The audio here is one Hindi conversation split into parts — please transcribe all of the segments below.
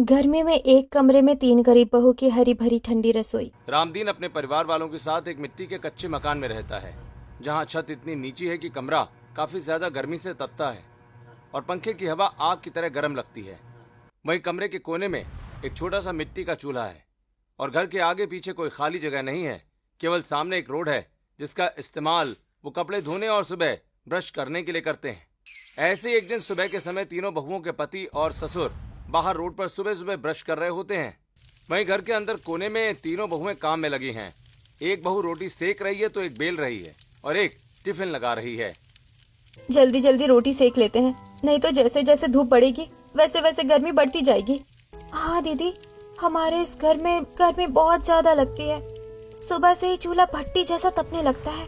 गर्मी में एक कमरे में 3 गरीब बहू की हरी भरी ठंडी रसोई। रामदीन अपने परिवार वालों के साथ एक मिट्टी के कच्चे मकान में रहता है, जहाँ छत इतनी नीची है कि कमरा काफी ज्यादा गर्मी से तपता है और पंखे की हवा आग की तरह गर्म लगती है। वहीं कमरे के कोने में एक छोटा सा मिट्टी का चूल्हा है और घर के आगे पीछे कोई खाली जगह नहीं है। केवल सामने एक रोड है जिसका इस्तेमाल वो कपड़े धोने और सुबह ब्रश करने के लिए करते हैं। ऐसे एक दिन सुबह के समय तीनों बहुओं के पति और ससुर बाहर रोड पर सुबह सुबह ब्रश कर रहे होते हैं। वहीं घर के अंदर कोने में तीनों बहुएं काम में लगी हैं। एक बहू रोटी सेक रही है तो एक बेल रही है और एक टिफिन लगा रही है। जल्दी जल्दी रोटी सेक लेते हैं, नहीं तो जैसे जैसे धूप बढ़ेगी वैसे वैसे गर्मी बढ़ती जाएगी। हाँ दीदी, हमारे इस घर में गर्मी बहुत ज्यादा लगती है। सुबह से ही चूल्हा भट्टी जैसा तपने लगता है।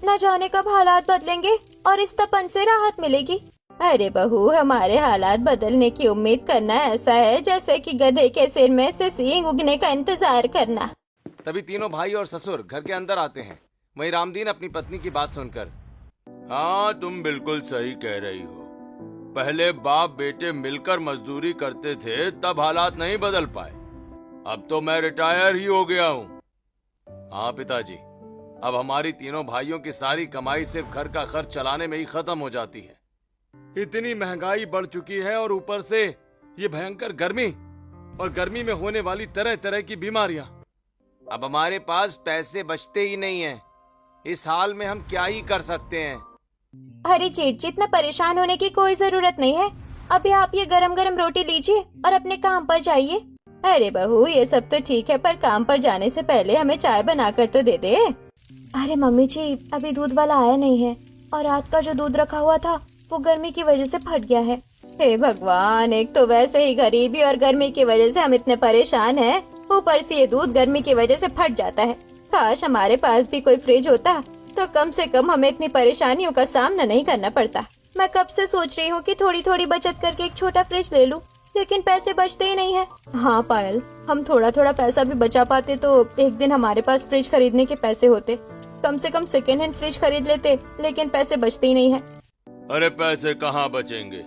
न जाने कब हालात बदलेंगे और इस तपन से राहत मिलेगी। अरे बहू, हमारे हालात बदलने की उम्मीद करना ऐसा है जैसे कि गधे के सिर में से सींग उगने का इंतजार करना। तभी तीनों भाई और ससुर घर के अंदर आते हैं। वहीं रामदीन अपनी पत्नी की बात सुनकर, हाँ तुम बिल्कुल सही कह रही हो। पहले बाप बेटे मिलकर मजदूरी करते थे तब हालात नहीं बदल पाए। अब तो मैं रिटायर ही हो गया हूँ। हाँ पिताजी, अब हमारी तीनों भाइयों की सारी कमाई सिर्फ घर का खर्च चलाने में ही खत्म हो जाती है। इतनी महंगाई बढ़ चुकी है और ऊपर से ये भयंकर गर्मी और गर्मी में होने वाली तरह तरह की बीमारियां। अब हमारे पास पैसे बचते ही नहीं हैं। इस हाल में हम क्या ही कर सकते हैं। अरे जेठ जी, इतना परेशान होने की कोई जरूरत नहीं है। अभी आप ये गरम गरम रोटी लीजिए और अपने काम पर जाइए। अरे बहू, ये सब तो ठीक है, पर काम पर जाने से पहले हमें चाय बनाकर तो दे दे। अरे मम्मी जी, अभी दूध वाला आया नहीं है और रात का जो दूध रखा हुआ था वो गर्मी की वजह से फट गया है। हे भगवान, एक तो वैसे ही गरीबी और गर्मी की वजह से हम इतने परेशान हैं, ऊपर से ये दूध गर्मी की वजह से फट जाता है। काश हमारे पास भी कोई फ्रिज होता तो कम से कम हमें इतनी परेशानियों का सामना नहीं करना पड़ता। मैं कब से सोच रही हूँ कि थोड़ी थोड़ी बचत करके एक छोटा फ्रिज ले लूँ, लेकिन पैसे बचते ही नहीं है। हाँ पायल, हम थोड़ा थोड़ा पैसा भी बचा पाते तो एक दिन हमारे पास फ्रिज खरीदने के पैसे होते। कम से कम सेकेंड हैंड फ्रिज खरीद लेते, लेकिन पैसे बचते ही नहीं है। अरे पैसे कहाँ बचेंगे?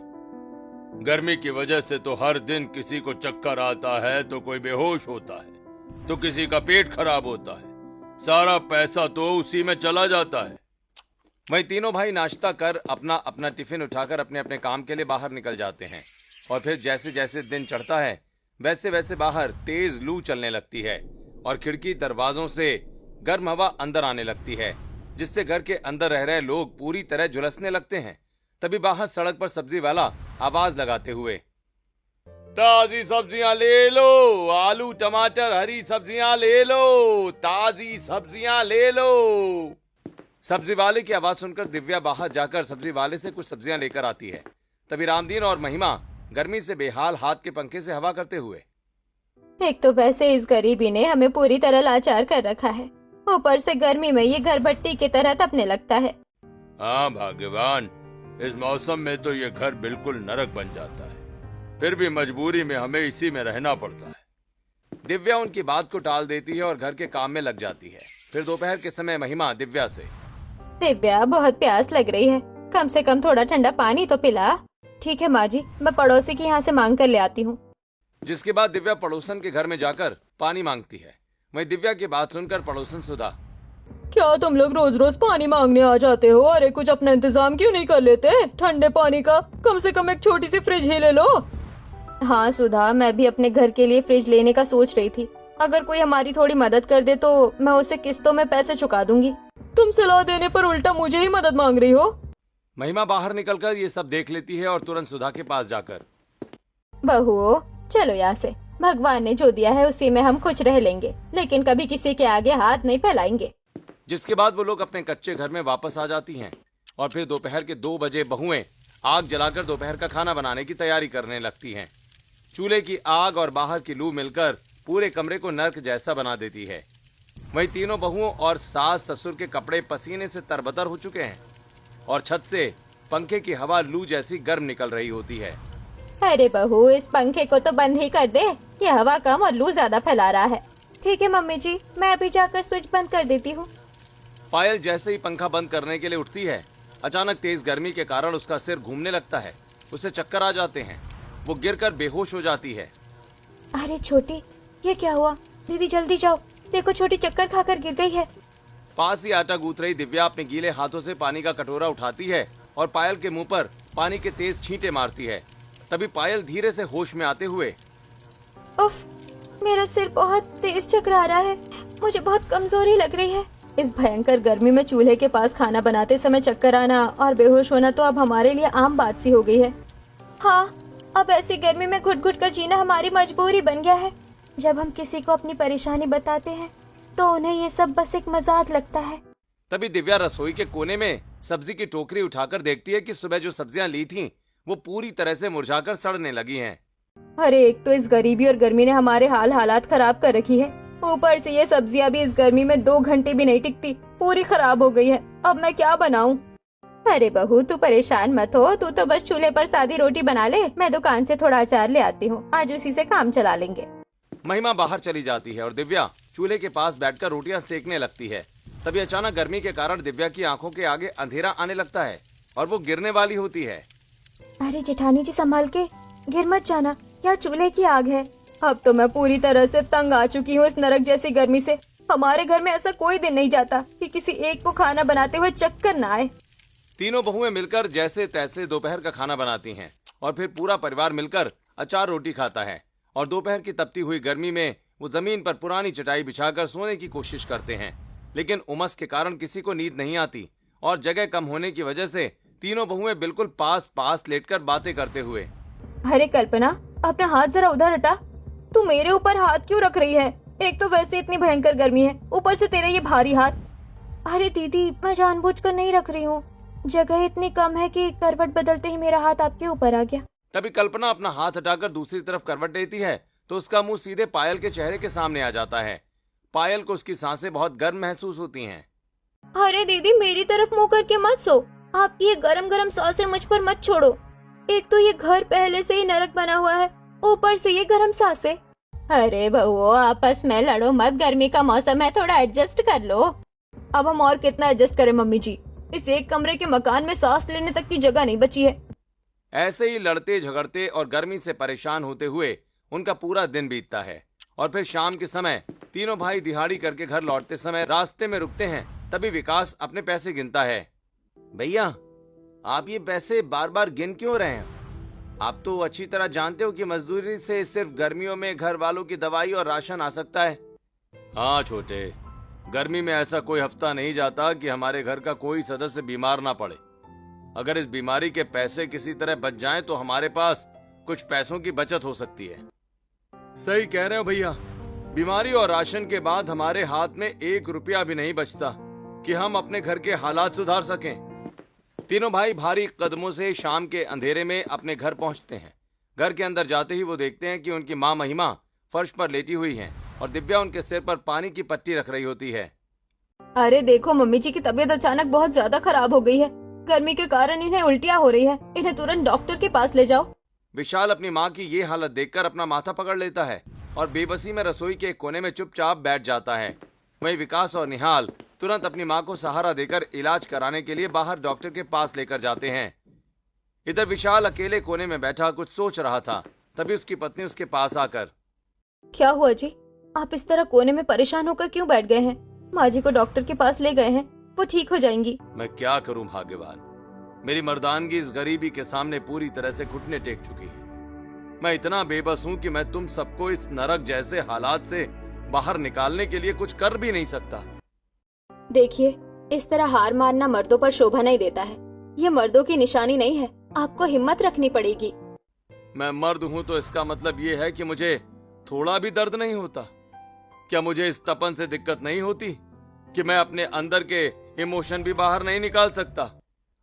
गर्मी की वजह से तो हर दिन किसी को चक्कर आता है, तो कोई बेहोश होता है, तो किसी का पेट खराब होता है। सारा पैसा तो उसी में चला जाता है। वहीं तीनों भाई नाश्ता कर अपना अपना टिफिन उठाकर अपने अपने काम के लिए बाहर निकल जाते हैं और फिर जैसे जैसे दिन चढ़ता है वैसे वैसे बाहर तेज लू चलने लगती है और खिड़की दरवाजों से गर्म हवा अंदर आने लगती है, जिससे घर के अंदर रह रहे लोग पूरी तरह झुलसने लगते हैं। तभी बाहर सड़क पर सब्जी वाला आवाज लगाते हुए, ताजी सब्जियां ले लो, आलू टमाटर हरी सब्जियां ले लो, ताजी सब्जियां ले लो। सब्जी वाले की आवाज सुनकर दिव्या बाहर जाकर सब्जी वाले से कुछ सब्जियां लेकर आती है। तभी रामदीन और महिमा गर्मी से बेहाल हाथ के पंखे से हवा करते हुए, एक तो वैसे इस गरीबी ने हमें पूरी तरह लाचार कर रखा है, ऊपर से गर्मी में ये घर भट्टी की तरह तपने लगता है। हाँ भगवान, इस मौसम में तो ये घर बिल्कुल नरक बन जाता है, फिर भी मजबूरी में हमें इसी में रहना पड़ता है। दिव्या उनकी बात को टाल देती है और घर के काम में लग जाती है। फिर दोपहर के समय महिमा दिव्या से, दिव्या बहुत प्यास लग रही है, कम से कम थोड़ा ठंडा पानी तो पिला। ठीक है माँ जी, मैं पड़ोसी के यहाँ से मांग कर ले आती हूँ। जिसके बाद दिव्या पड़ोसन के घर में जाकर पानी मांगती है। वहीं दिव्या की बात सुनकर पड़ोसन सुधा, क्या तुम लोग रोज रोज पानी मांगने आ जाते हो? अरे कुछ अपना इंतजाम क्यों नहीं कर लेते ठंडे पानी का? कम से कम एक छोटी सी फ्रिज ही ले लो। हाँ सुधा, मैं भी अपने घर के लिए फ्रिज लेने का सोच रही थी। अगर कोई हमारी थोड़ी मदद कर दे तो मैं उसे किस्तों में पैसे चुका दूंगी। तुम सलाह देने पर उल्टा मुझे ही मदद मांग रही हो। महिमा बाहर निकलकर ये सब देख लेती है और तुरंत सुधा के पास जाकर, बहू चलो यहाँ से, भगवान ने जो दिया है उसी में हम खुश रह लेंगे, लेकिन कभी किसी के आगे हाथ नहीं फैलाएंगे। जिसके बाद वो लोग अपने कच्चे घर में वापस आ जाती हैं और फिर दोपहर के 2 बजे बहुएं आग जलाकर दोपहर का खाना बनाने की तैयारी करने लगती हैं। चूल्हे की आग और बाहर की लू मिलकर पूरे कमरे को नर्क जैसा बना देती है। वहीं तीनों बहुओं और सास ससुर के कपड़े पसीने से तरबतर हो चुके हैं और छत से पंखे की हवा लू जैसी गर्म निकल रही होती है। अरे बहू, इस पंखे को तो बंद ही कर दे, ये हवा कम और लू ज्यादा फैला रहा है। ठीक है मम्मी जी, मैं अभी जाकर स्विच बंद कर देती हूँ। पायल जैसे ही पंखा बंद करने के लिए उठती है, अचानक तेज गर्मी के कारण उसका सिर घूमने लगता है। उसे चक्कर आ जाते हैं, वो गिरकर बेहोश हो जाती है। अरे छोटी, ये क्या हुआ? दीदी जल्दी जाओ, देखो छोटी चक्कर खाकर गिर गई है। पास ही आटा गूंथ रही दिव्या अपने गीले हाथों से पानी का कटोरा उठाती है और पायल के मुंह पर पानी के तेज छींटे मारती है। तभी पायल धीरे से होश में आते हुए, उफ, मेरा सिर बहुत तेज चकरा रहा है, मुझे बहुत कमजोरी लग रही है। इस भयंकर गर्मी में चूल्हे के पास खाना बनाते समय चक्कर आना और बेहोश होना तो अब हमारे लिए आम बात सी हो गई है। हाँ, अब ऐसी गर्मी में घुट घुट कर जीना हमारी मजबूरी बन गया है। जब हम किसी को अपनी परेशानी बताते हैं तो उन्हें ये सब बस एक मजाक लगता है। तभी दिव्या रसोई के कोने में सब्जी की टोकरी उठाकर देखती है कि सुबह जो सब्जियां ली थीं, वो पूरी तरह से मुरझाकर सड़ने लगी हैं। अरे एक तो इस गरीबी और गर्मी ने हमारे हालात खराब कर रखी है, ऊपर से ये सब्जियां भी इस गर्मी में 2 घंटे भी नहीं टिकती, पूरी खराब हो गई है। अब मैं क्या बनाऊं? अरे बहू, तू परेशान मत हो, तू तो बस चूल्हे पर सादी रोटी बना ले, मैं दुकान से थोड़ा अचार ले आती हूँ, आज उसी से काम चला लेंगे। महिमा बाहर चली जाती है और दिव्या चूल्हे के पास बैठकर रोटियां सेकने लगती है। तभी अचानक गर्मी के कारण दिव्या की आंखों के आगे अंधेरा आने लगता है और वो गिरने वाली होती है। अरे जेठानी जी, संभाल के, गिर मत जाना, यहाँ चूल्हे की आग है। अब तो मैं पूरी तरह से तंग आ चुकी हूँ इस नरक जैसी गर्मी से। हमारे घर में ऐसा कोई दिन नहीं जाता कि किसी एक को खाना बनाते हुए चक्कर न आए। तीनों बहुएं मिलकर जैसे तैसे दोपहर का खाना बनाती हैं और फिर पूरा परिवार मिलकर अचार रोटी खाता है और दोपहर की तपती हुई गर्मी में वो जमीन पर पुरानी चटाई बिछाकर सोने की कोशिश करते हैं, लेकिन उमस के कारण किसी को नींद नहीं आती और जगह कम होने की वजह से तीनों बहुएं बिल्कुल पास पास लेटकर बातें करते हुए, अरे कल्पना, अपना हाथ जरा उधर हटा, तू मेरे ऊपर हाथ क्यों रख रही है? एक तो वैसे इतनी भयंकर गर्मी है, ऊपर से तेरा ये भारी हाथ। अरे दीदी, मैं जानबूझकर नहीं रख रही हूँ, जगह इतनी कम है कि करवट बदलते ही मेरा हाथ आपके ऊपर आ गया। तभी कल्पना अपना हाथ हटाकर दूसरी तरफ करवट लेती है तो उसका मुंह सीधे पायल के चेहरे के सामने आ जाता है। पायल को उसकी सांसें बहुत गर्म महसूस होती हैं। अरे दीदी, मेरी तरफ मुंह करके मत सो, आपकी ये गरम गरम सांसें मुझ पर मत छोड़ो। एक तो ये घर पहले से ही नरक बना हुआ है, ऊपर से ये गरम सांसें। अरे बहू, आपस में लड़ो मत, गर्मी का मौसम है, थोड़ा एडजस्ट कर लो। अब हम और कितना एडजस्ट करें मम्मी जी, इस एक कमरे के मकान में सांस लेने तक की जगह नहीं बची है। ऐसे ही लड़ते झगड़ते और गर्मी से परेशान होते हुए उनका पूरा दिन बीतता है और फिर शाम के समय तीनों भाई दिहाड़ी करके घर लौटते समय रास्ते में रुकते हैं। तभी विकास अपने पैसे गिनता है। भैया, आप ये पैसे बार बार गिन क्यों रहे हैं? आप तो अच्छी तरह जानते हो कि मजदूरी से सिर्फ गर्मियों में घर वालों की दवाई और राशन आ सकता है। हाँ छोटे, गर्मी में ऐसा कोई हफ्ता नहीं जाता कि हमारे घर का कोई सदस्य बीमार ना पड़े। अगर इस बीमारी के पैसे किसी तरह बच जाएं तो हमारे पास कुछ पैसों की बचत हो सकती है। सही कह रहे हो भैया, बीमारी और राशन के बाद हमारे हाथ में 1 रुपया भी नहीं बचता कि हम अपने घर के हालात सुधार सकें। तीनों भाई भारी कदमों से शाम के अंधेरे में अपने घर पहुंचते हैं। घर के अंदर जाते ही वो देखते हैं कि उनकी माँ महिमा फर्श पर लेटी हुई हैं और दिव्या उनके सिर पर पानी की पट्टी रख रही होती है। अरे देखो, मम्मी जी की तबीयत अचानक बहुत ज्यादा खराब हो गई है, गर्मी के कारण इन्हें उल्टियाँ हो रही है, इन्हें तुरंत डॉक्टर के पास ले जाओ। विशाल अपनी माँ की ये हालत देखकर अपना माथा पकड़ लेता है और बेबसी में रसोई के एक कोने में चुपचाप बैठ जाता है। वहीं विकास और निहाल तुरंत अपनी माँ को सहारा देकर इलाज कराने के लिए बाहर डॉक्टर के पास लेकर जाते हैं। इधर विशाल अकेले कोने में बैठा कुछ सोच रहा था। तभी उसकी पत्नी उसके पास आकर, क्या हुआ जी, आप इस तरह कोने में परेशान होकर क्यों बैठ गए हैं? माँ जी को डॉक्टर के पास ले गए हैं, वो ठीक हो जाएंगी। मैं क्या करूं भाग्यवान, मेरी मर्दानगी इस गरीबी के सामने पूरी तरह से घुटने टेक चुकी है। मैं इतना बेबस हूं कि मैं तुम सबको इस नरक जैसे हालात से बाहर निकालने के लिए कुछ कर भी नहीं सकता। देखिए, इस तरह हार मानना मर्दों पर शोभा नहीं देता है, ये मर्दों की निशानी नहीं है, आपको हिम्मत रखनी पड़ेगी। मैं मर्द हूं तो इसका मतलब ये है कि मुझे थोड़ा भी दर्द नहीं होता? क्या मुझे इस तपन से दिक्कत नहीं होती कि मैं अपने अंदर के इमोशन भी बाहर नहीं निकाल सकता?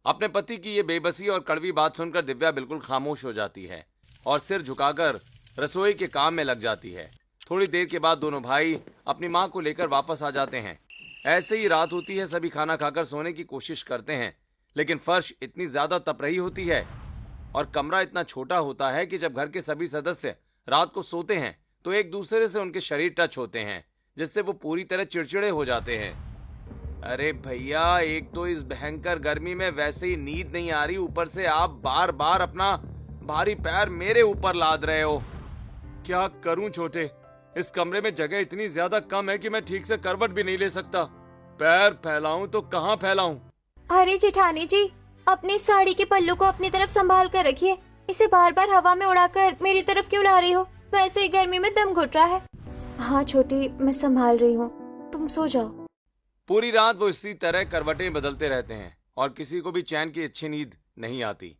अपने पति की ये बेबसी और कड़वी बात सुनकर दिव्या बिल्कुल खामोश हो जाती है और सिर झुकाकर रसोई के काम में लग जाती है। थोड़ी देर के बाद दोनों भाई अपनी माँ को लेकर वापस आ जाते हैं। ऐसे ही रात होती है, सभी खाना खाकर सोने की कोशिश करते हैं, लेकिन फर्श इतनी ज्यादा तप रही होती है और कमरा इतना छोटा होता है कि जब घर के सभी सदस्य रात को सोते हैं तो एक दूसरे से उनके शरीर टच होते हैं, जिससे वो पूरी तरह चिड़चिड़े हो जाते हैं। अरे भैया, एक तो इस भयंकर गर्मी में वैसे ही नींद नहीं आ रही, ऊपर से आप बार बार अपना भारी पैर मेरे ऊपर लाद रहे हो। क्या करूं छोटे, इस कमरे में जगह इतनी ज्यादा कम है कि मैं ठीक से करवट भी नहीं ले सकता। पैर फैलाऊं तो कहाँ फैलाऊं? अरे जेठानी जी, अपनी साड़ी के पल्लू को अपनी तरफ संभाल कर रखिए। इसे बार बार हवा में उड़ाकर मेरी तरफ क्यों ला रही हो? वैसे ही गर्मी में दम घुट रहा है। हाँ छोटी, मैं संभाल रही हूँ, तुम सो जाओ। पूरी रात वो इसी तरह करवटें बदलते रहते हैं और किसी को भी चैन की अच्छी नींद नहीं आती।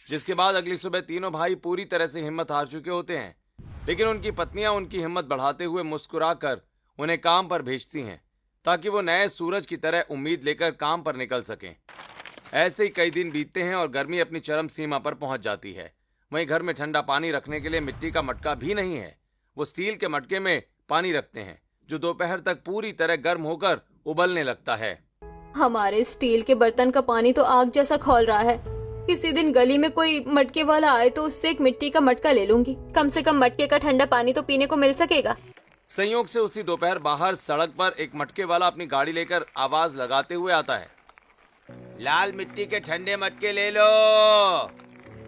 जिसके बाद अगली सुबह तीनों भाई पूरी तरह से हिम्मत हार चुके होते हैं, लेकिन उनकी पत्नियां उनकी हिम्मत बढ़ाते हुए मुस्कुराकर उन्हें काम पर भेजती हैं ताकि वो नए सूरज की तरह उम्मीद लेकर काम पर निकल सकें। ऐसे ही कई दिन बीतते हैं और गर्मी अपनी चरम सीमा पर पहुंच जाती है। वहीं घर में ठंडा पानी रखने के लिए मिट्टी का मटका भी नहीं है। वो स्टील के मटके में पानी रखते हैं जो दोपहर तक पूरी तरह गर्म होकर उबलने लगता है। हमारे स्टील के बर्तन का पानी तो आग जैसा खौल रहा है। किसी दिन गली में कोई मटके वाला आए तो उससे एक मिट्टी का मटका ले लूंगी। कम से कम मटके का ठंडा पानी तो पीने को मिल सकेगा। संयोग से उसी दोपहर बाहर सड़क पर एक मटके वाला अपनी गाड़ी लेकर आवाज लगाते हुए आता है। लाल मिट्टी के ठंडे मटके ले लो,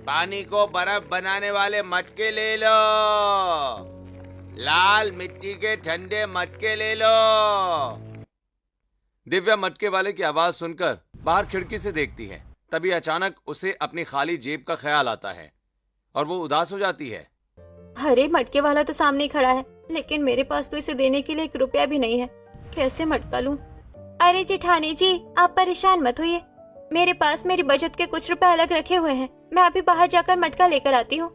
पानी को बर्फ बनाने वाले मटके ले लो, लाल मिट्टी के ठंडे मटके ले लो। दिव्या मटके वाले की आवाज सुनकर बाहर खिड़की से देखती है। तभी अचानक उसे अपनी खाली जेब का ख्याल आता है और वो उदास हो जाती है। अरे मटके वाला तो सामने ही खड़ा है, लेकिन मेरे पास तो इसे देने के लिए 1 रुपया भी नहीं है। कैसे मटका लूं? अरे जेठानी जी, आप परेशान मत होइए, मेरे पास मेरी बचत के कुछ रुपए अलग रखे हुए हैं। मैं अभी बाहर जाकर मटका लेकर आती हूँ।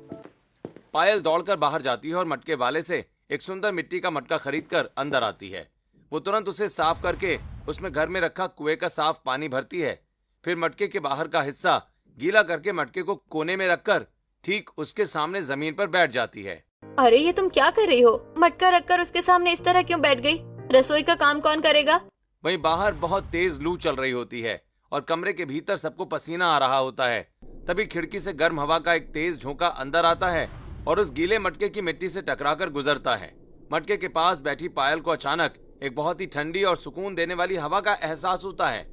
पायल दौड़कर बाहर जाती है और मटके वाले से एक सुंदर मिट्टी का मटका खरीदकर अंदर आती है। वो तुरंत उसे साफ करके उसमें घर में रखा कुएं का साफ पानी भरती है। फिर मटके के बाहर का हिस्सा गीला करके मटके को कोने में रखकर ठीक उसके सामने जमीन पर बैठ जाती है। अरे ये तुम क्या कर रही हो? मटका रखकर उसके सामने इस तरह क्यों बैठ गई? रसोई का काम कौन करेगा? वहीं बाहर बहुत तेज लू चल रही होती है और कमरे के भीतर सबको पसीना आ रहा होता है। तभी खिड़की से गर्म हवा का एक तेज झोंका अंदर आता है और उस गीले मटके की मिट्टी से टकराकर गुजरता है। मटके के पास बैठी पायल को अचानक एक बहुत ही ठंडी और सुकून देने वाली हवा का एहसास होता है।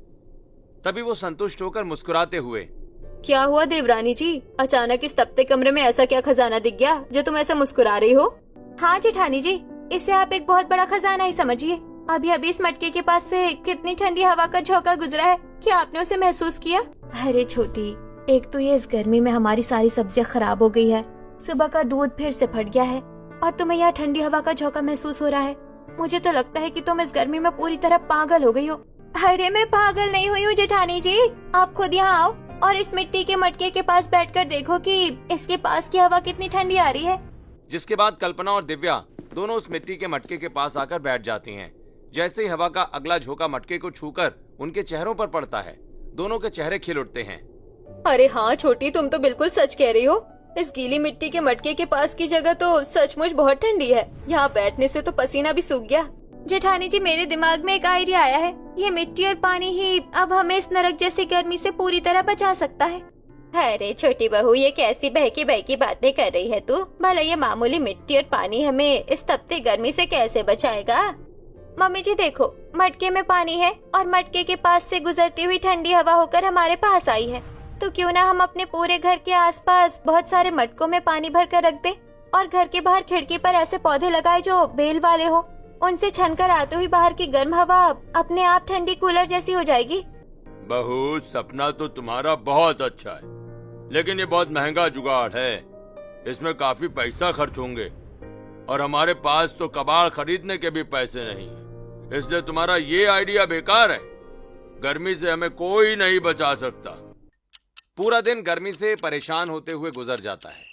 तभी वो संतुष्ट होकर मुस्कुराते हुए, क्या हुआ देवरानी जी? अचानक इस तपते कमरे में ऐसा क्या खजाना दिख गया जो तुम ऐसे मुस्कुरा रही हो? हाँ जेठानी जी, इसे आप एक बहुत बड़ा खजाना ही समझिए। अभी अभी इस मटके के पास से कितनी ठंडी हवा का झोंका गुजरा है, क्या आपने उसे महसूस किया? अरे छोटी, एक तो ये इस गर्मी में हमारी सारी सब्जियां खराब हो गई है, सुबह का दूध फिर से फट गया है और तुम्हें यहाँ ठंडी हवा का झोंका महसूस हो रहा है। मुझे तो लगता है कि तुम इस गर्मी में पूरी तरह पागल हो गई हो। अरे मैं पागल नहीं हुई हूँ जेठानी जी, आप खुद यहाँ आओ और इस मिट्टी के मटके के पास बैठकर देखो कि इसके पास की हवा कितनी ठंडी आ रही है। जिसके बाद कल्पना और दिव्या दोनों उस मिट्टी के मटके के पास आकर बैठ जाती हैं। जैसे ही हवा का अगला झोंका मटके को छूकर उनके चेहरों पर पड़ता है, दोनों के चेहरे खिल उठते हैं। अरे हाँ छोटी, तुम तो बिल्कुल सच कह रही हो। इस गीली मिट्टी के मटके के पास की जगह तो सचमुच बहुत ठंडी है। यहाँ बैठने से तो पसीना भी सूख गया। जेठानी जी, मेरे दिमाग में एक आइडिया आया है। ये मिट्टी और पानी ही अब हमें इस नरक जैसी गर्मी से पूरी तरह बचा सकता है। अरे छोटी बहू, ये कैसी बहकी बहकी बातें कर रही है तू? भला ये मामूली मिट्टी और पानी हमें इस तपती गर्मी से कैसे बचाएगा? मम्मी जी देखो, मटके में पानी है और मटके के पास से गुजरती हुई ठंडी हवा होकर हमारे पास आई है। तो क्यों ना हम अपने पूरे घर के आसपास बहुत सारे मटकों में पानी भर कर रख दें और घर के बाहर खिड़की पर ऐसे पौधे लगाए जो बेल वाले हो। उनसे छनकर आते हुई बाहर की गर्म हवा अपने आप ठंडी कूलर जैसी हो जाएगी। बहू, सपना तो तुम्हारा बहुत अच्छा है, लेकिन ये बहुत महंगा जुगाड़ है। इसमें काफी पैसा खर्च होंगे और हमारे पास तो कबाड़ खरीदने के भी पैसे नहीं है। इसलिए तुम्हारा ये आइडिया बेकार है। गर्मी से हमें कोई नहीं बचा सकता। पूरा दिन गर्मी से परेशान होते हुए गुजर जाता है।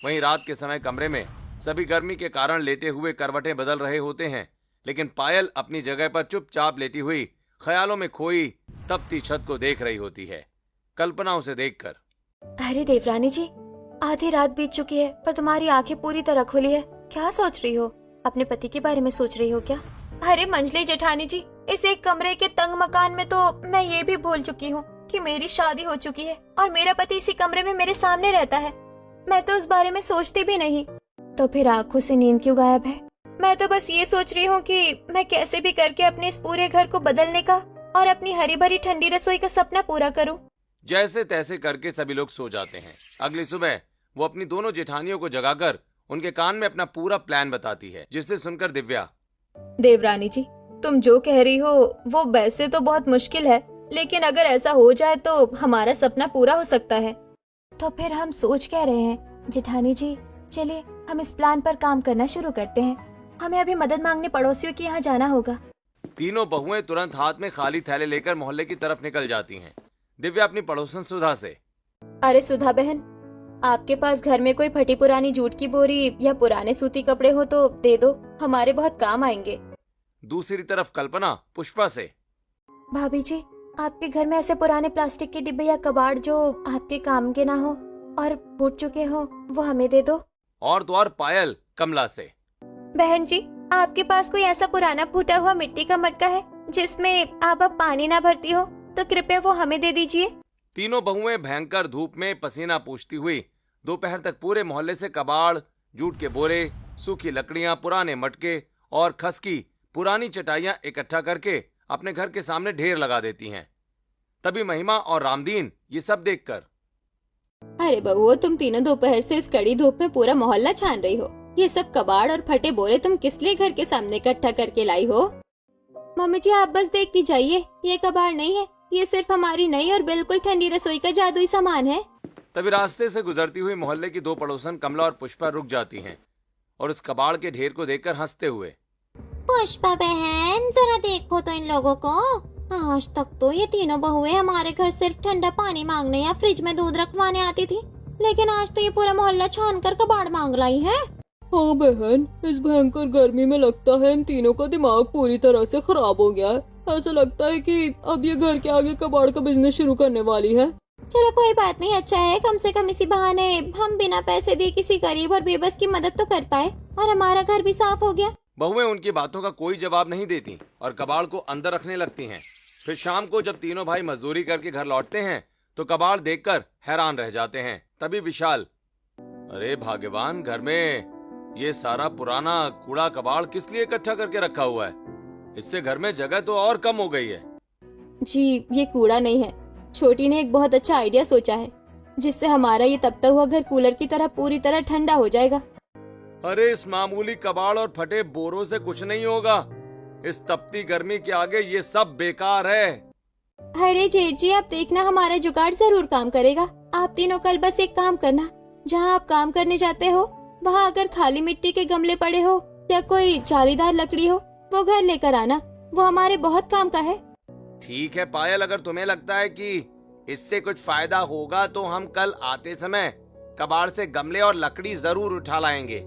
वहीं रात के समय कमरे में सभी गर्मी के कारण लेटे हुए करवटें बदल रहे होते हैं, लेकिन पायल अपनी जगह पर चुपचाप लेटी हुई ख्यालों में खोई तपती छत को देख रही होती है। कल्पना उसे देखकर, अरे देवरानी जी, आधी रात बीत चुकी है पर तुम्हारी आंखें पूरी तरह खुली है। क्या सोच रही हो? अपने पति के बारे में सोच रही हो क्या? अरे मंजली जेठानी जी, इस एक कमरे के तंग मकान में तो मैं ये भी भूल चुकी हूँ कि मेरी शादी हो चुकी है और मेरा पति इसी कमरे में मेरे सामने रहता है। मैं तो उस बारे में सोचती भी नहीं। तो फिर आंखों से नींद क्यों गायब है? मैं तो बस ये सोच रही हूँ कि मैं कैसे भी करके अपने इस पूरे घर को बदलने का और अपनी हरी भरी ठंडी रसोई का सपना पूरा करूँ। जैसे तैसे करके सभी लोग सो जाते हैं। अगली सुबह वो अपनी दोनों जेठानियों को जगाकर उनके कान में अपना पूरा प्लान बताती है, जिसे सुनकर दिव्या, देवरानी जी, तुम जो कह रही हो वो वैसे तो बहुत मुश्किल है, लेकिन अगर ऐसा हो जाए तो हमारा सपना पूरा हो सकता है। तो फिर हम सोच क्या रहे हैं जेठानी जी? चलिए हम इस प्लान पर काम करना शुरू करते हैं। हमें अभी मदद मांगने पड़ोसियों के यहाँ जाना होगा। तीनों बहुएं तुरंत हाथ में खाली थैले लेकर मोहल्ले की तरफ निकल जाती हैं। दिव्या अपनी पड़ोसन सुधा से, अरे सुधा बहन, आपके पास घर में कोई फटी पुरानी जूट की बोरी या पुराने सूती कपड़े हो तो दे दो, हमारे बहुत काम आएंगे। दूसरी तरफ कल्पना पुष्पा से, भाभी जी, आपके घर में ऐसे पुराने प्लास्टिक के डिब्बे या कबाड़ जो आपके काम के ना हो और फूट चुके हो, वो हमें दे दो। और तो और पायल कमला से, बहन जी, आपके पास कोई ऐसा पुराना फूटा हुआ मिट्टी का मटका है जिसमें आप अब पानी ना भरती हो, तो कृपया वो हमें दे दीजिए। तीनों बहुएं भयंकर धूप में पसीना पूछती हुई दोपहर तक पूरे मोहल्ले से कबाड़, जूट के बोरे, सूखी लकड़ियां, पुराने मटके और खस की पुरानी चटाइयां इकट्ठा करके अपने घर के सामने ढेर लगा देती हैं। तभी महिमा और रामदीन ये सब देखकर, अरे बहू, तुम तीनों दोपहर से इस कड़ी धूप में पूरा मोहल्ला छान रही हो। ये सब कबाड़ और फटे बोरे तुम किस लिए घर के सामने इकट्ठा करके लाई हो? मम्मी जी, आप बस देखती जाइए, ये कबाड़ नहीं है, ये सिर्फ हमारी नई और बिल्कुल ठंडी रसोई का जादुई सामान है। तभी रास्ते से गुजरती हुई मोहल्ले की दो पड़ोसन कमला और पुष्पा रुक जाती हैं और उस कबाड़ के ढेर को देखकर हंसते हुए, पुष्पा बहन, जरा देखो तो इन लोगों को। आज तक तो ये तीनों बहुएं हमारे घर सिर्फ ठंडा पानी मांगने या फ्रिज में दूध रखवाने आती थी, लेकिन आज तो ये पूरा मोहल्ला छान कर कबाड़ मांग लाई है। हाँ बहन, इस भयंकर गर्मी में लगता है इन तीनों का दिमाग पूरी तरह से खराब हो गया है। ऐसा लगता है कि अब ये घर के आगे कबाड़ का बिजनेस शुरू करने वाली है। चलो कोई बात नहीं, अच्छा है कम से कम इसी बहाने हम बिना पैसे दिए किसी गरीब और बेबस की मदद तो कर पाए और हमारा घर भी साफ हो गया। बहुएं उनकी बातों का कोई जवाब नहीं देती और कबाड़ को अंदर रखने लगती हैं। फिर शाम को जब तीनों भाई मजदूरी करके घर लौटते हैं तो कबाड़ देखकर हैरान रह जाते हैं। तभी विशाल, अरे भाग्यवान, घर में ये सारा पुराना कूड़ा कबाड़ किस लिए इकट्ठा करके रखा हुआ है? इससे घर में जगह तो और कम हो गई है। जी, ये कूड़ा नहीं है, छोटी ने एक बहुत अच्छा आइडिया सोचा है जिससे हमारा ये तपता हुआ घर कूलर की तरह पूरी तरह ठंडा हो जाएगा। अरे इस मामूली कबाड़ और फटे बोरों से कुछ नहीं होगा। इस तपती गर्मी के आगे ये सब बेकार है। अरे जेठ जी, आप देखना, हमारा जुगाड़ जरूर काम करेगा। आप तीनों कल बस एक काम करना, जहाँ आप काम करने जाते हो वहाँ अगर खाली मिट्टी के गमले पड़े हो या कोई जालीदार लकड़ी हो, वो घर लेकर आना, वो हमारे बहुत काम का है। ठीक है पायल, अगर तुम्हें लगता है कि इससे कुछ फायदा होगा तो हम कल आते समय कबाड़ से गमले और लकड़ी जरूर उठा लाएंगे।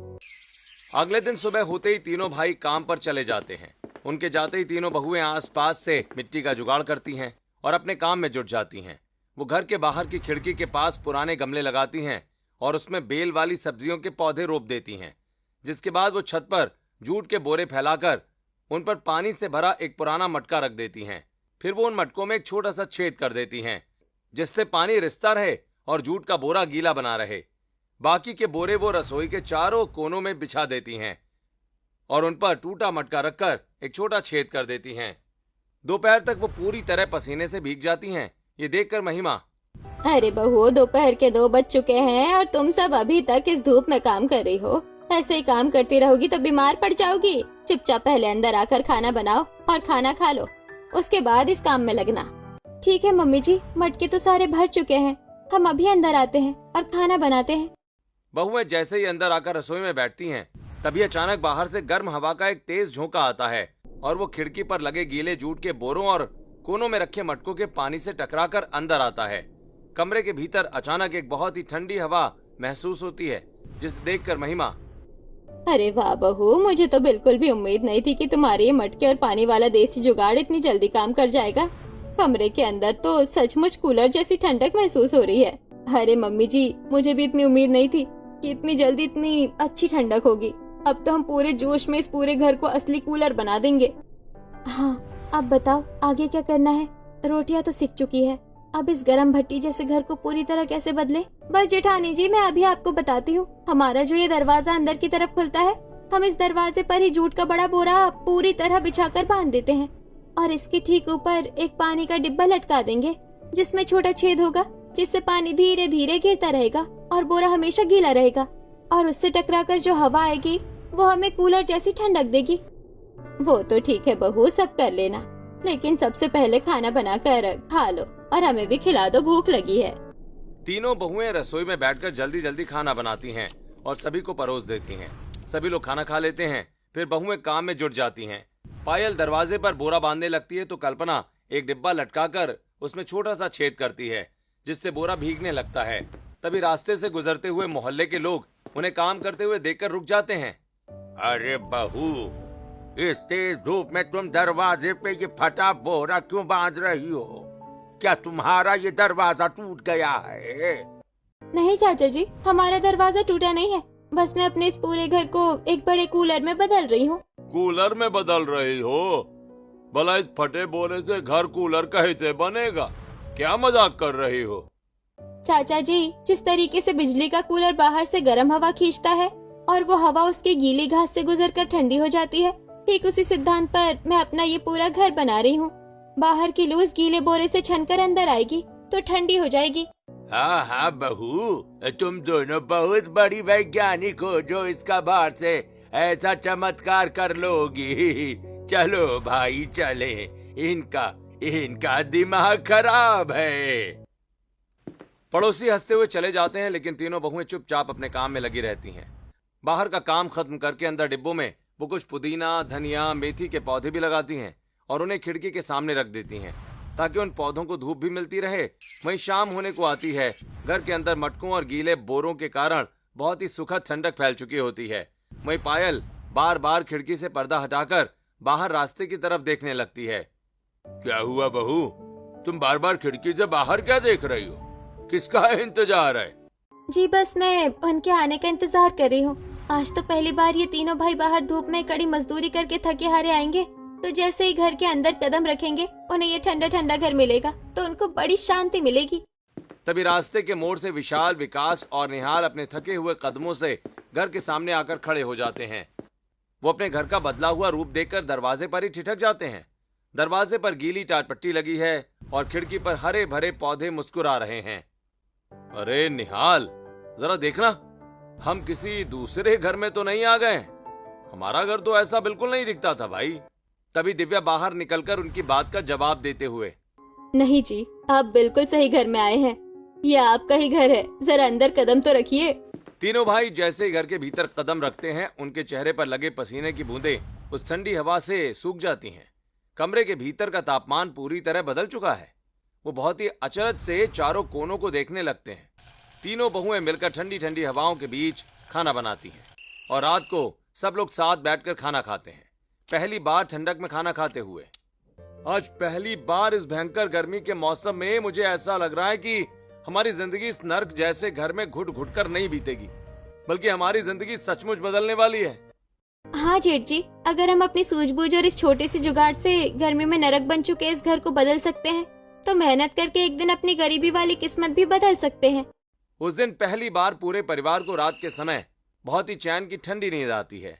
अगले दिन सुबह होते ही तीनों भाई काम पर चले जाते हैं। उनके जाते ही तीनों बहुएं आसपास से मिट्टी का जुगाड़ करती हैं और अपने काम में जुट जाती हैं। वो घर के बाहर की खिड़की के पास पुराने गमले लगाती हैं और उसमें बेल वाली सब्जियों के पौधे रोप देती हैं। जिसके बाद वो छत पर जूट के बोरे फैलाकर उन पर पानी से भरा एक पुराना मटका रख देती हैं। फिर वो उन मटकों में एक छोटा सा छेद कर देती हैं जिससे पानी रिसता रहे और जूट का बोरा गीला बना रहे। बाकी के बोरे वो रसोई के चारों कोनों में बिछा देती हैं और उन पर टूटा मटका रखकर एक छोटा छेद कर देती हैं। दोपहर तक वो पूरी तरह पसीने से भीग जाती हैं। ये देखकर महिमा, अरे बहू, दोपहर के 2 बज चुके हैं और तुम सब अभी तक इस धूप में काम कर रही हो। ऐसे ही काम करती रहोगी तो बीमार पड़ जाओगी। चुपचाप पहले अंदर आकर खाना बनाओ और खाना खा लो, उसके बाद इस काम में लगना। ठीक है मम्मी जी, मटके तो सारे भर चुके हैं, हम अभी अंदर आते हैं और खाना बनाते हैं। बहुएं जैसे ही अंदर आकर रसोई में बैठती हैं तभी अचानक बाहर से गर्म हवा का एक तेज झोंका आता है और वो खिड़की पर लगे गीले जूट के बोरों और कोनों में रखे मटकों के पानी से टकराकर अंदर आता है। कमरे के भीतर अचानक एक बहुत ही ठंडी हवा महसूस होती है जिसे देखकर महिमा, अरे वाह बहू, मुझे तो बिल्कुल भी उम्मीद नहीं थी कि तुम्हारे ये मटके और पानी वाला देसी जुगाड़ इतनी जल्दी काम कर जाएगा। कमरे के अंदर तो सचमुच कूलर जैसी ठंडक महसूस हो रही है। अरे मम्मी जी, मुझे भी इतनी उम्मीद नहीं थी कि इतनी जल्दी इतनी अच्छी ठंडक होगी। अब तो हम पूरे जोश में इस पूरे घर को असली कूलर बना देंगे। हाँ, अब बताओ आगे क्या करना है? रोटियां तो सिक चुकी है, अब इस गरम भट्टी जैसे घर को पूरी तरह कैसे बदले? बस जेठानी जी, मैं अभी आपको बताती हूँ। हमारा जो ये दरवाजा अंदर की तरफ खुलता है, हम इस दरवाजे पर ही जूट का बड़ा बोरा पूरी तरह बिछाकर बांध देते हैं और इसके ठीक ऊपर एक पानी का डिब्बा लटका देंगे जिसमें छोटा छेद होगा, जिससे पानी धीरे धीरे गिरता रहेगा और बोरा हमेशा गीला रहेगा। और उससे टकराकर जो हवा आएगी वो हमें कूलर जैसी ठंडक देगी। वो तो ठीक है बहू, सब कर लेना, लेकिन सबसे पहले खाना बनाकर खा लो और हमें भी खिला दो, भूख लगी है। तीनों बहुएं रसोई में बैठकर जल्दी जल्दी खाना बनाती हैं और सभी को परोस देती हैं। सभी लोग खाना खा लेते हैं, फिर बहुएं काम में जुट जाती हैं। पायल दरवाजे पर बोरा बांधने लगती है तो कल्पना एक डिब्बा लटकाकर उसमें छोटा सा छेद करती है, जिससे बोरा भीगने लगता है। तभी रास्ते से गुजरते हुए मोहल्ले के लोग उन्हें काम करते हुए देखकर रुक जाते हैं। अरे बहू, इस तेज धूप में तुम दरवाजे पे ये फटा बोरा क्यों बांध रही हो? क्या तुम्हारा ये दरवाजा टूट गया है? नहीं चाचा जी, हमारा दरवाजा टूटा नहीं है, बस मैं अपने इस पूरे घर को एक बड़े कूलर में बदल रही हूँ। कूलर में बदल रही हो? भला इस फटे बोरे से घर कूलर कैसे बनेगा? क्या मजाक कर रही हो? चाचा जी, जिस तरीके से बिजली का कूलर बाहर से गर्म हवा खींचता है और वो हवा उसके गीली घास से गुजरकर ठंडी हो जाती है, ठीक उसी सिद्धांत पर मैं अपना ये पूरा घर बना रही हूँ। बाहर की लू इस गीले बोरे से छनकर अंदर आएगी तो ठंडी हो जाएगी। हाँ हाँ बहू, तुम दोनों बहुत बड़ी वैज्ञानिक हो जो इसका बाहर से ऐसा चमत्कार कर लोगी। चलो भाई चले, इनका दिमाग खराब है। पड़ोसी हंसते हुए चले जाते हैं, लेकिन तीनों बहुएं चुपचाप अपने काम में लगी रहती हैं। बाहर का काम खत्म करके अंदर डिब्बों में वो कुछ पुदीना, धनिया, मेथी के पौधे भी लगाती हैं और उन्हें खिड़की के सामने रख देती हैं ताकि उन पौधों को धूप भी मिलती रहे। वहीं शाम होने को आती है। घर के अंदर मटकों और गीले बोरों के कारण बहुत ही सुखद ठंडक फैल चुकी होती है। वहीं पायल बार बार खिड़की से पर्दा हटाकर बाहर रास्ते की तरफ देखने लगती है। क्या हुआ बहू, तुम बार बार खिड़की से बाहर क्या देख रही हो? किसका इंतजार है? जी बस मैं उनके आने का इंतजार कर रही हूँ। आज तो पहली बार ये तीनों भाई बाहर धूप में कड़ी मजदूरी करके थके हारे आएंगे, तो जैसे ही घर के अंदर कदम रखेंगे उन्हें ये ठंडा ठंडा घर मिलेगा तो उनको बड़ी शांति मिलेगी। तभी रास्ते के मोड़ से विशाल, विकास और निहाल अपने थके हुए कदमों से घर के सामने आकर खड़े हो जाते हैं। वो अपने घर का बदला हुआ रूप देखकर दरवाजे पर ही ठिठक जाते हैं। दरवाजे पर गीली टाटपट्टी लगी है और खिड़की पर हरे भरे पौधे मुस्कुरा रहे हैं। अरे निहाल, जरा देखना, हम किसी दूसरे घर में तो नहीं आ गए? हमारा घर तो ऐसा बिल्कुल नहीं दिखता था भाई। तभी दिव्या बाहर निकलकर उनकी बात का जवाब देते हुए, नहीं जी, आप बिल्कुल सही घर में आए हैं, ये आपका ही घर है, जरा अंदर कदम तो रखिए। तीनों भाई जैसे ही घर के भीतर कदम रखते हैं, उनके चेहरे पर लगे पसीने की बूंदें उस ठंडी हवा से सूख जाती हैं। कमरे के भीतर का तापमान पूरी तरह बदल चुका है। वो बहुत ही अचरज से चारों कोनों को देखने लगते हैं। तीनों बहुएं मिलकर ठंडी ठंडी हवाओं के बीच खाना बनाती हैं और रात को सब लोग साथ बैठकर खाना खाते हैं। पहली बार ठंडक में खाना खाते हुए। आज पहली बार इस भयंकर गर्मी के मौसम में मुझे ऐसा लग रहा है कि हमारी जिंदगी इस नर्क जैसे घर में घुट घुट कर नहीं बीतेगी, बल्कि हमारी जिंदगी सचमुच बदलने वाली है। हाँ जेठ जी, अगर हम अपनी सूझबूझ और इस छोटे से जुगाड़ से गर्मी में नरक बन चुके इस घर को बदल सकते हैं, तो मेहनत करके एक दिन अपनी गरीबी वाली किस्मत भी बदल सकते हैं। उस दिन पहली बार पूरे परिवार को रात के समय बहुत ही चैन की ठंडी नींद आती है।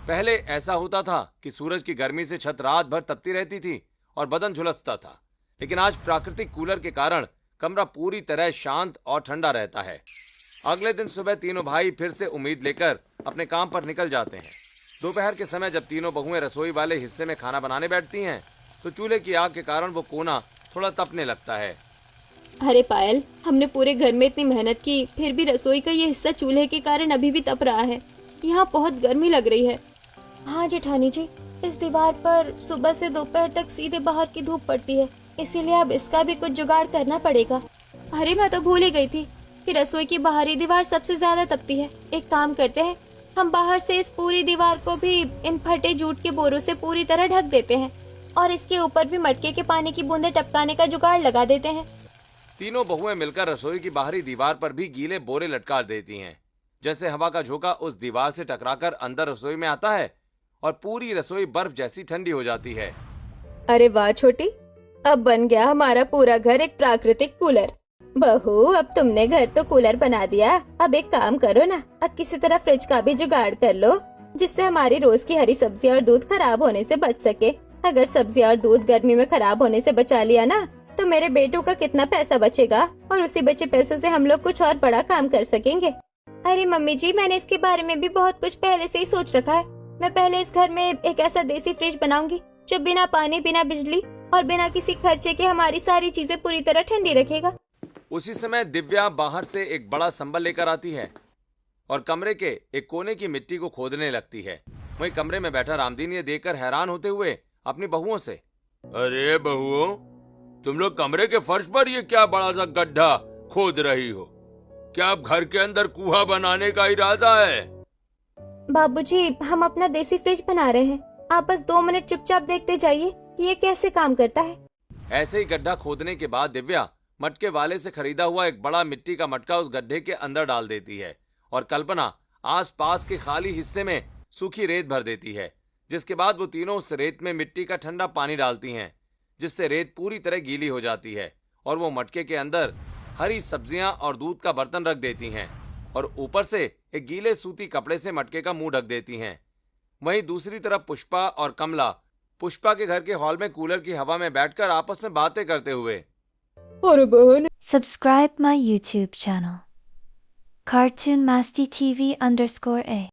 पहले ऐसा होता था कि सूरज की गर्मी से छत रात भर तपती रहती थी और बदन झुलसता था, लेकिन आज प्राकृतिक कूलर के कारण कमरा पूरी तरह शांत और ठंडा रहता है। अगले दिन सुबह तीनों भाई फिर से उम्मीद लेकर अपने काम पर निकल जाते हैं। दोपहर के समय जब तीनों बहुएं रसोई वाले हिस्से में खाना बनाने बैठती हैं, तो चूल्हे की आग के कारण वो कोना थोड़ा तपने लगता है। अरे पायल, हमने पूरे घर में इतनी मेहनत की, फिर भी रसोई का ये हिस्सा चूल्हे के कारण अभी भी तप रहा है। यहाँ बहुत गर्मी लग रही है। हाँ जेठानी जी, इस दीवार पर सुबह से दोपहर तक सीधे बाहर की धूप पड़ती है, इसीलिए अब इसका भी कुछ जुगाड़ करना पड़ेगा। अरे मैं तो भूल ही गई थी कि रसोई की बाहरी दीवार सबसे ज्यादा तपती है। एक काम करते हैं, हम बाहर से इस पूरी दीवार को भी इन फटे जूट के बोरों से पूरी तरह ढक देते हैं और इसके ऊपर भी मटके के पानी की बूंदें टपकाने का जुगाड़ लगा देते हैं। तीनों बहुएं मिलकर रसोई की बाहरी दीवार पर भी गीले बोरे लटका देती हैं। जैसे हवा का झोंका उस दीवार से टकराकर अंदर रसोई में आता है और पूरी रसोई बर्फ जैसी ठंडी हो जाती है। अरे वाह छोटी, अब बन गया हमारा पूरा घर एक प्राकृतिक कूलर। बहू, अब तुमने घर तो कूलर बना दिया, अब एक काम करो ना, अब किसी तरह फ्रिज का भी जुगाड़ कर लो, जिससे हमारी रोज की हरी सब्जी और दूध खराब होने से बच सके। अगर सब्जी और दूध गर्मी में खराब होने से बचा लिया ना, तो मेरे बेटों का कितना पैसा बचेगा और उसी बचे पैसों से हम लोग कुछ और बड़ा काम कर सकेंगे। अरे मम्मी जी, मैंने इसके बारे में भी बहुत कुछ पहले से ही सोच रखा है। मैं पहले इस घर में एक ऐसा देसी फ्रिज बनाऊंगी जो बिना पानी, बिना बिजली और बिना किसी खर्चे के हमारी सारी चीजें पूरी तरह ठंडी रखेगा। उसी समय दिव्या बाहर से एक बड़ा संबल लेकर आती है और कमरे के एक कोने की मिट्टी को खोदने लगती है। वहीं कमरे में बैठा रामदीन ये देखकर हैरान होते हुए अपनी बहुओं से, अरे बहुओं, तुम लोग कमरे के फर्श पर ये क्या बड़ा सा गड्ढा खोद रही हो? क्या आप घर के अंदर कुआं बनाने का इरादा है? बाबूजी, हम अपना देसी फ्रिज बना रहे हैं। आप बस 2 मिनट चुपचाप देखते जाइए कि ये कैसे काम करता है। ऐसे ही गड्ढा खोदने के बाद दिव्या मटके वाले से खरीदा हुआ एक बड़ा मिट्टी का मटका उस गड्ढे के अंदर डाल देती है और कल्पना आसपास के खाली हिस्से में सूखी रेत भर देती है, जिसके बाद वो तीनों उस रेत में मिट्टी का ठंडा पानी डालती हैं, जिससे रेत पूरी तरह गीली हो जाती है और वो मटके के अंदर हरी सब्जियां और दूध का बर्तन रख देती हैं और ऊपर से एक गीले सूती कपड़े से मटके का मुंह ढक देती हैं। वहीं दूसरी तरफ पुष्पा और कमला पुष्पा के घर के हॉल में कूलर की हवा में बैठकर आपस में बातें करते हुए, अरे बहन, Subscribe my YouTube channel. Cartoon Masti TV _A